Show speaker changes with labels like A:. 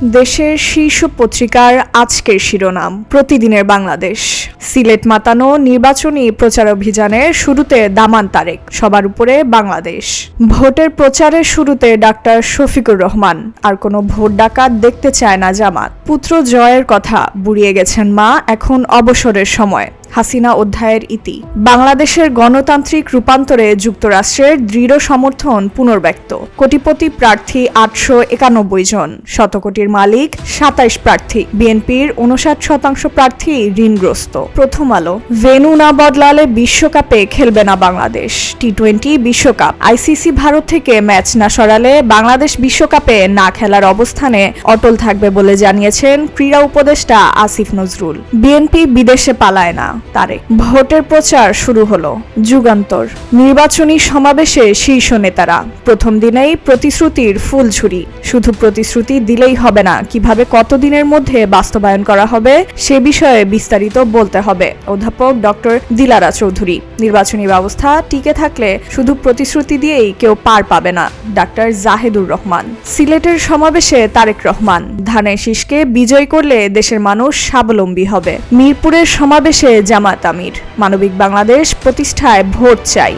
A: দেশের শীর্ষ পত্রিকার আজকের শিরোনাম প্রতিদিনের বাংলাদেশ। সিলেট মাতানো নির্বাচনী প্রচার অভিযানের শুরুতে দামান তারেক, সবার উপরে বাংলাদেশ। ভোটের প্রচারের শুরুতে ডাক্তার শফিকুর রহমান, আর কোনো ভোট ডাকাত দেখতে চায় না জামাত। পুত্র জয়ের কথা বুড়িয়ে গেছেন মা, এখন অবসরের সময়। হাসিনা অধ্যায়ের ইতি। বাংলাদেশের গণতান্ত্রিক রূপান্তরে যুক্তরাষ্ট্রের দৃঢ় সমর্থন পুনর্ব্যক্ত। কোটিপতি প্রার্থী 891 জন, শতকোটির মালিক 27 প্রার্থী। বিএনপির 59% প্রার্থী ঋণগ্রস্ত। প্রথম আলো। ভেন্যু না বদলালে বিশ্বকাপে খেলবে না বাংলাদেশ। টি-20 বিশ্বকাপ। আইসিসি ভারত থেকে ম্যাচ না সরালে বাংলাদেশ বিশ্বকাপে না খেলার অবস্থানে অটল থাকবে বলে জানিয়েছেন ক্রীড়া উপদেষ্টা আসিফ নজরুল। বিএনপি বিদেশে পালায় না। তারেক। ভোটের প্রচার শুরু হলো। যুগান্তর। নির্বাচনী সমাবেশে শীর্ষ নেতারা প্রথম দিনেই প্রতিশ্রুতির ফুলঝুরি। শুধু প্রতিশ্রুতি দিলেই হবে না, কিভাবে কতদিনের মধ্যে বাস্তবায়ন করা হবে সে বিষয়ে বিস্তারিত বলতে হবে। অধ্যাপক ডক্টর দিলারা চৌধুরী। নির্বাচনী ব্যবস্থা টিকে থাকলে শুধু প্রতিশ্রুতি দিয়েই কেউ পার পাবে না। ডাক্তার জাহেদুর রহমান। সিলেটের সমাবেশে তারেক রহমান। ধানের শীষকে বিজয় করলে দেশের মানুষ স্বাবলম্বী হবে। মিরপুরের সমাবেশে জামাত আমির। মানবিক বাংলাদেশ প্রতিষ্ঠায় ভোট চাই।